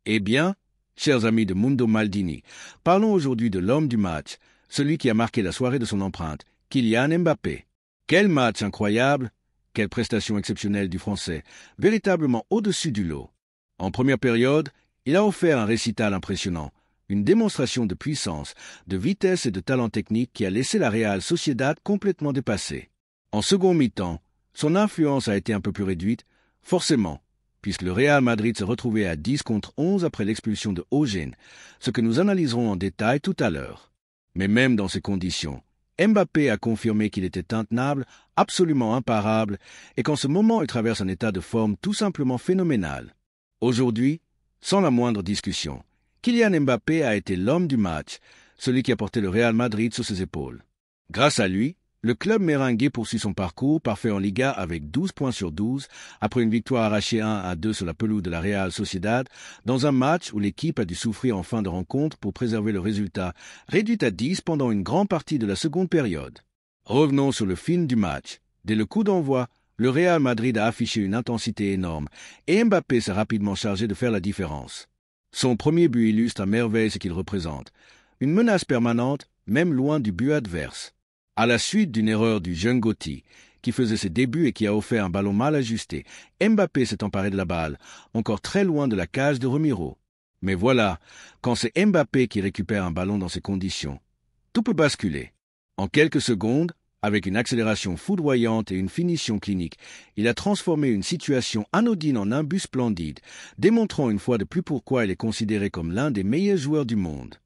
Eh bien, chers amis de Mundo Maldini, parlons aujourd'hui de l'homme du match, celui qui a marqué la soirée de son empreinte, Kylian Mbappé. Quel match incroyable! Quelle prestation exceptionnelle du Français, véritablement au-dessus du lot. En première période, il a offert un récital impressionnant, une démonstration de puissance, de vitesse et de talent technique qui a laissé la Real Sociedad complètement dépassée. En second mi-temps, son influence a été un peu plus réduite, forcément, puisque le Real Madrid se retrouvait à 10 contre 11 après l'expulsion de Ojén, ce que nous analyserons en détail tout à l'heure. Mais même dans ces conditions, Mbappé a confirmé qu'il était intenable, absolument imparable, et qu'en ce moment il traverse un état de forme tout simplement phénoménal. Aujourd'hui, sans la moindre discussion, Kylian Mbappé a été l'homme du match, celui qui a porté le Real Madrid sur ses épaules. Grâce à lui, le club merengue poursuit son parcours parfait en Liga avec 12 points sur 12, après une victoire arrachée 1-2 sur la pelouse de la Real Sociedad, dans un match où l'équipe a dû souffrir en fin de rencontre pour préserver le résultat, réduit à 10 pendant une grande partie de la seconde période. Revenons sur le film du match. Dès le coup d'envoi, le Real Madrid a affiché une intensité énorme, et Mbappé s'est rapidement chargé de faire la différence. Son premier but illustre à merveille ce qu'il représente. Une menace permanente, même loin du but adverse. À la suite d'une erreur du jeune Gotti, qui faisait ses débuts et qui a offert un ballon mal ajusté, Mbappé s'est emparé de la balle, encore très loin de la cage de Remiro. Mais voilà, quand c'est Mbappé qui récupère un ballon dans ces conditions, tout peut basculer. En quelques secondes, avec une accélération foudroyante et une finition clinique, il a transformé une situation anodine en un but splendide, démontrant une fois de plus pourquoi il est considéré comme l'un des meilleurs joueurs du monde.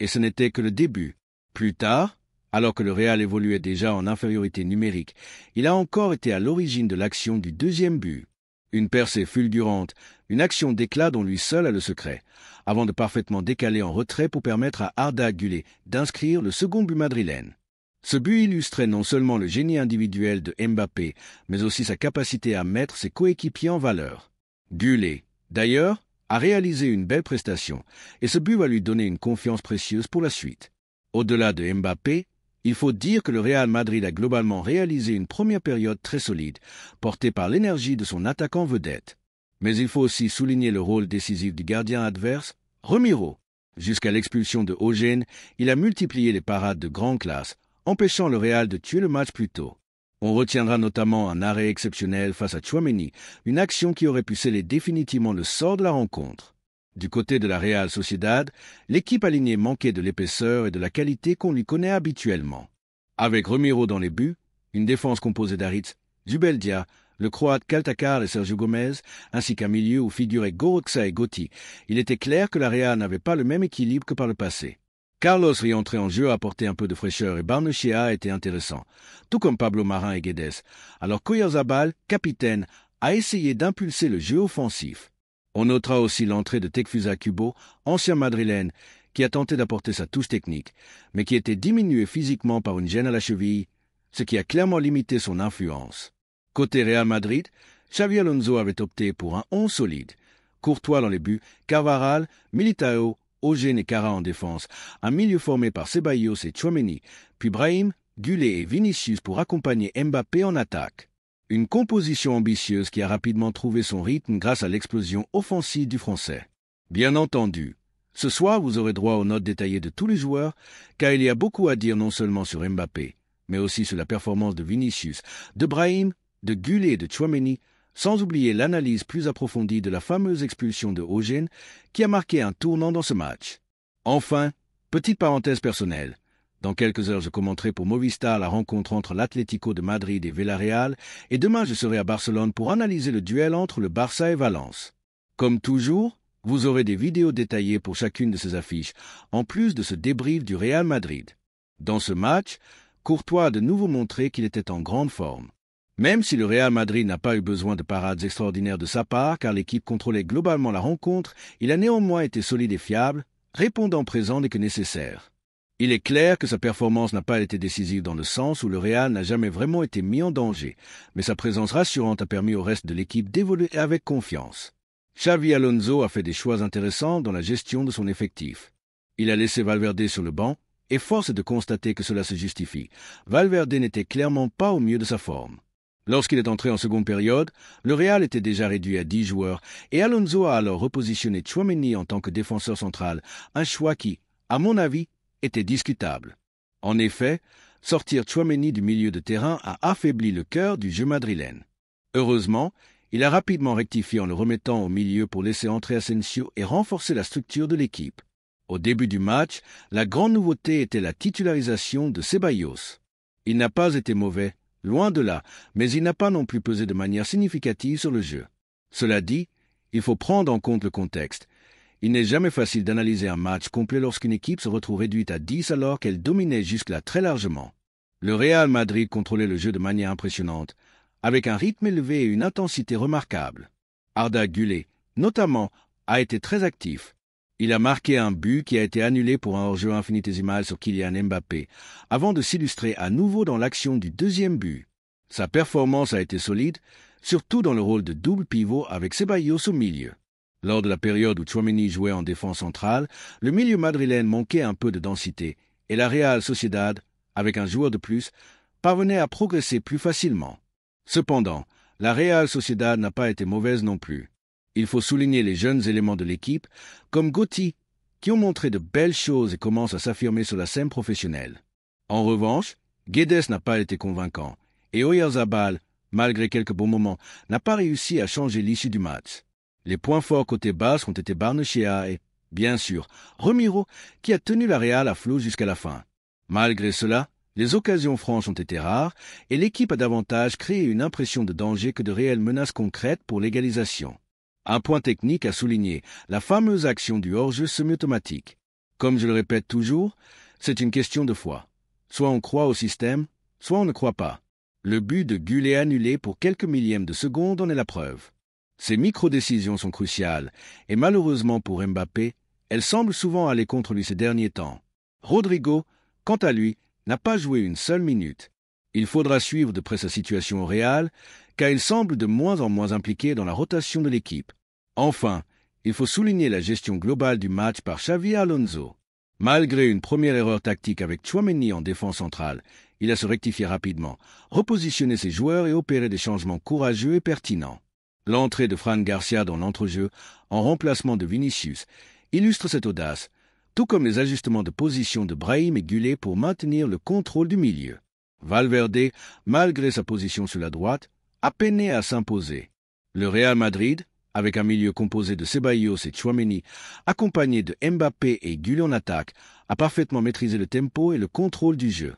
Et ce n'était que le début. Plus tard, alors que le Real évoluait déjà en infériorité numérique, il a encore été à l'origine de l'action du deuxième but. Une percée fulgurante, une action d'éclat dont lui seul a le secret, avant de parfaitement décaler en retrait pour permettre à Arda Güler d'inscrire le second but madrilène. Ce but illustrait non seulement le génie individuel de Mbappé, mais aussi sa capacité à mettre ses coéquipiers en valeur. Güler, d'ailleurs, a réalisé une belle prestation, et ce but va lui donner une confiance précieuse pour la suite. Au-delà de Mbappé, il faut dire que le Real Madrid a globalement réalisé une première période très solide, portée par l'énergie de son attaquant vedette. Mais il faut aussi souligner le rôle décisif du gardien adverse, Remiro. Jusqu'à l'expulsion de Ojén, il a multiplié les parades de grande classe, empêchant le Real de tuer le match plus tôt. On retiendra notamment un arrêt exceptionnel face à Tchouaméni, une action qui aurait pu sceller définitivement le sort de la rencontre. Du côté de la Real Sociedad, l'équipe alignée manquait de l'épaisseur et de la qualité qu'on lui connaît habituellement. Avec Remiro dans les buts, une défense composée d'Aritz, Zubeldia, le Croate Caltacar et Sergio Gomez, ainsi qu'un milieu où figuraient Goroxa et Gotti, il était clair que la Real n'avait pas le même équilibre que par le passé. Carlos réentré en jeu a apporté un peu de fraîcheur et Barnechea a été intéressant, tout comme Pablo Marin et Guedes, alors qu'Oyarzabal, capitaine, a essayé d'impulser le jeu offensif. On notera aussi l'entrée de Tekfusa Kubo, ancien madrilène, qui a tenté d'apporter sa touche technique, mais qui était diminué physiquement par une gêne à la cheville, ce qui a clairement limité son influence. Côté Real Madrid, Xavi Alonso avait opté pour un 11 solide. Courtois dans les buts, Carvajal, Militao, Ojén et Kara en défense, un milieu formé par Ceballos et Tchouaméni, puis Brahim, Güler et Vinicius pour accompagner Mbappé en attaque. Une composition ambitieuse qui a rapidement trouvé son rythme grâce à l'explosion offensive du Français. Bien entendu, ce soir vous aurez droit aux notes détaillées de tous les joueurs, car il y a beaucoup à dire non seulement sur Mbappé, mais aussi sur la performance de Vinicius, de Brahim, de Güler et de Tchouaméni, sans oublier l'analyse plus approfondie de la fameuse expulsion de Ojén qui a marqué un tournant dans ce match. Enfin, petite parenthèse personnelle. Dans quelques heures, je commenterai pour Movistar la rencontre entre l'Atlético de Madrid et Villarreal, et demain je serai à Barcelone pour analyser le duel entre le Barça et Valence. Comme toujours, vous aurez des vidéos détaillées pour chacune de ces affiches, en plus de ce débrief du Real Madrid. Dans ce match, Courtois a de nouveau montré qu'il était en grande forme. Même si le Real Madrid n'a pas eu besoin de parades extraordinaires de sa part, car l'équipe contrôlait globalement la rencontre, il a néanmoins été solide et fiable, répondant présent dès que nécessaire. Il est clair que sa performance n'a pas été décisive dans le sens où le Real n'a jamais vraiment été mis en danger, mais sa présence rassurante a permis au reste de l'équipe d'évoluer avec confiance. Xavi Alonso a fait des choix intéressants dans la gestion de son effectif. Il a laissé Valverde sur le banc, et force est de constater que cela se justifie. Valverde n'était clairement pas au mieux de sa forme. Lorsqu'il est entré en seconde période, le Real était déjà réduit à 10 joueurs et Alonso a alors repositionné Tchouaméni en tant que défenseur central, un choix qui, à mon avis, était discutable. En effet, sortir Tchouaméni du milieu de terrain a affaibli le cœur du jeu madrilène. Heureusement, il a rapidement rectifié en le remettant au milieu pour laisser entrer Asensio et renforcer la structure de l'équipe. Au début du match, la grande nouveauté était la titularisation de Ceballos. Il n'a pas été mauvais, loin de là, mais il n'a pas non plus pesé de manière significative sur le jeu. Cela dit, il faut prendre en compte le contexte. Il n'est jamais facile d'analyser un match complet lorsqu'une équipe se retrouve réduite à 10 alors qu'elle dominait jusque-là très largement. Le Real Madrid contrôlait le jeu de manière impressionnante, avec un rythme élevé et une intensité remarquable. Arda Güler, notamment, a été très actif. Il a marqué un but qui a été annulé pour un hors-jeu infinitésimal sur Kylian Mbappé, avant de s'illustrer à nouveau dans l'action du deuxième but. Sa performance a été solide, surtout dans le rôle de double pivot avec Ceballos au milieu. Lors de la période où Tchouaméni jouait en défense centrale, le milieu madrilène manquait un peu de densité, et la Real Sociedad, avec un joueur de plus, parvenait à progresser plus facilement. Cependant, la Real Sociedad n'a pas été mauvaise non plus. Il faut souligner les jeunes éléments de l'équipe, comme Gauthier, qui ont montré de belles choses et commencent à s'affirmer sur la scène professionnelle. En revanche, Guedes n'a pas été convaincant, et Oyarzabal, malgré quelques bons moments, n'a pas réussi à changer l'issue du match. Les points forts côté basque ont été Barnechea et, bien sûr, Romero, qui a tenu la Real à flot jusqu'à la fin. Malgré cela, les occasions franches ont été rares et l'équipe a davantage créé une impression de danger que de réelles menaces concrètes pour l'égalisation. Un point technique à souligner, la fameuse action du hors-jeu semi-automatique. Comme je le répète toujours, c'est une question de foi. Soit on croit au système, soit on ne croit pas. Le but de Güler annulé pour quelques millièmes de seconde en est la preuve. Ces micro-décisions sont cruciales, et malheureusement pour Mbappé, elles semblent souvent aller contre lui ces derniers temps. Rodrigo, quant à lui, n'a pas joué une seule minute. Il faudra suivre de près sa situation au Real, car il semble de moins en moins impliqué dans la rotation de l'équipe. Enfin, il faut souligner la gestion globale du match par Xavi Alonso. Malgré une première erreur tactique avec Tchouaméni en défense centrale, il a se rectifié rapidement, repositionné ses joueurs et opéré des changements courageux et pertinents. L'entrée de Fran Garcia dans l'entrejeu, en remplacement de Vinicius, illustre cette audace, tout comme les ajustements de position de Brahim et Güler pour maintenir le contrôle du milieu. Valverde, malgré sa position sur la droite, a peiné à s'imposer. Le Real Madrid, avec un milieu composé de Ceballos et Tchouaméni, accompagné de Mbappé et Güler en attaque, a parfaitement maîtrisé le tempo et le contrôle du jeu.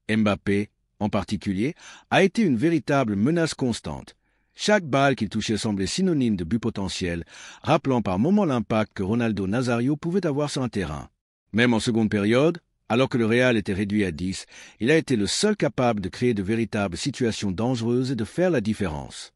Mbappé, en particulier, a été une véritable menace constante. Chaque balle qu'il touchait semblait synonyme de but potentiel, rappelant par moments l'impact que Ronaldo Nazario pouvait avoir sur un terrain. Même en seconde période, alors que le Real était réduit à 10, il a été le seul capable de créer de véritables situations dangereuses et de faire la différence.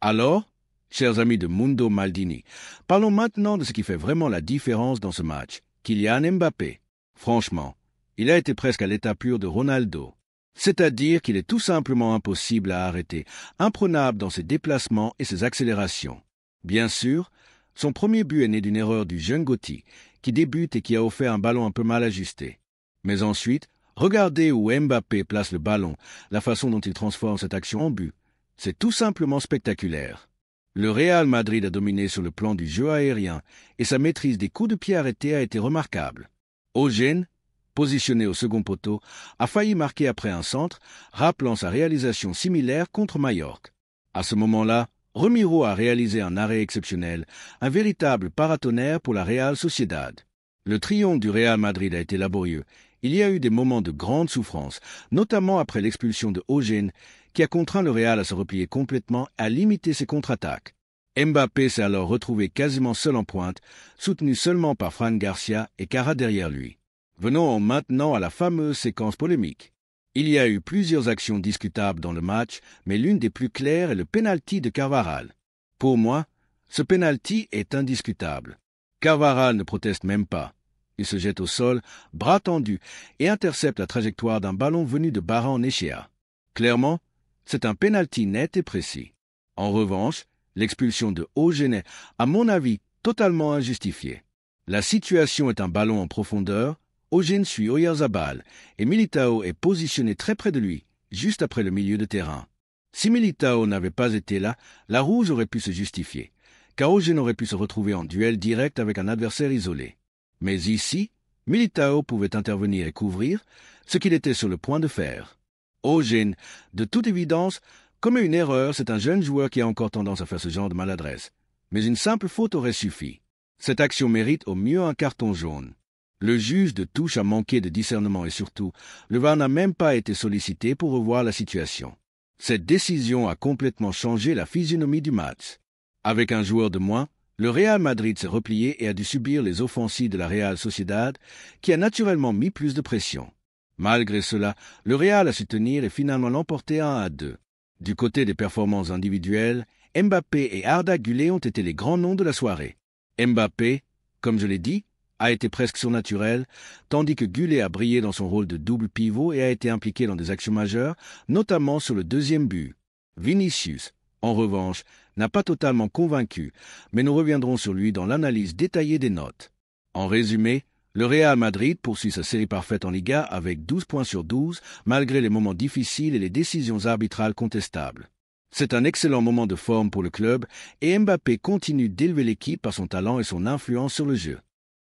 Alors, chers amis de Mundo Maldini, parlons maintenant de ce qui fait vraiment la différence dans ce match, Kylian Mbappé. Franchement, il a été presque à l'état pur de Ronaldo. C'est-à-dire qu'il est tout simplement impossible à arrêter, imprenable dans ses déplacements et ses accélérations. Bien sûr, son premier but est né d'une erreur du jeune Gauthier, qui débute et qui a offert un ballon un peu mal ajusté. Mais ensuite, regardez où Mbappé place le ballon, la façon dont il transforme cette action en but. C'est tout simplement spectaculaire. Le Real Madrid a dominé sur le plan du jeu aérien, et sa maîtrise des coups de pied arrêtés a été remarquable. Eugène, positionné au second poteau, a failli marquer après un centre, rappelant sa réalisation similaire contre Majorque. À ce moment-là, Romero a réalisé un arrêt exceptionnel, un véritable paratonnerre pour la Real Sociedad. Le triomphe du Real Madrid a été laborieux. Il y a eu des moments de grande souffrance, notamment après l'expulsion de Eugène, qui a contraint le Real à se replier complètement et à limiter ses contre-attaques. Mbappé s'est alors retrouvé quasiment seul en pointe, soutenu seulement par Fran Garcia et Cara derrière lui. Venons maintenant à la fameuse séquence polémique. Il y a eu plusieurs actions discutables dans le match, mais l'une des plus claires est le penalty de Carvajal. Pour moi, ce penalty est indiscutable. Carvajal ne proteste même pas. Il se jette au sol, bras tendus, et intercepte la trajectoire d'un ballon venu de Barrenechea. Clairement, c'est un penalty net et précis. En revanche, l'expulsion de Eugène est, à mon avis, totalement injustifiée. La situation est un ballon en profondeur, Eugène suit Oyarzabal et Militao est positionné très près de lui, juste après le milieu de terrain. Si Militao n'avait pas été là, la rouge aurait pu se justifier, car Eugène aurait pu se retrouver en duel direct avec un adversaire isolé. Mais ici, Militao pouvait intervenir et couvrir, ce qu'il était sur le point de faire. Eugène, de toute évidence, commet une erreur, c'est un jeune joueur qui a encore tendance à faire ce genre de maladresse. Mais une simple faute aurait suffi. Cette action mérite au mieux un carton jaune. Le juge de touche a manqué de discernement et surtout, le VAR n'a même pas été sollicité pour revoir la situation. Cette décision a complètement changé la physionomie du match. Avec un joueur de moins, le Real Madrid s'est replié et a dû subir les offensives de la Real Sociedad, qui a naturellement mis plus de pression. Malgré cela, le Real a su tenir et finalement l'emporter 1-2. Du côté des performances individuelles, Mbappé et Arda Güler ont été les grands noms de la soirée. Mbappé, comme je l'ai dit, a été presque surnaturel, tandis que Güler a brillé dans son rôle de double pivot et a été impliqué dans des actions majeures, notamment sur le deuxième but. Vinicius, en revanche, n'a pas totalement convaincu, mais nous reviendrons sur lui dans l'analyse détaillée des notes. En résumé, le Real Madrid poursuit sa série parfaite en Liga avec 12 points sur 12, malgré les moments difficiles et les décisions arbitrales contestables. C'est un excellent moment de forme pour le club et Mbappé continue d'élever l'équipe par son talent et son influence sur le jeu.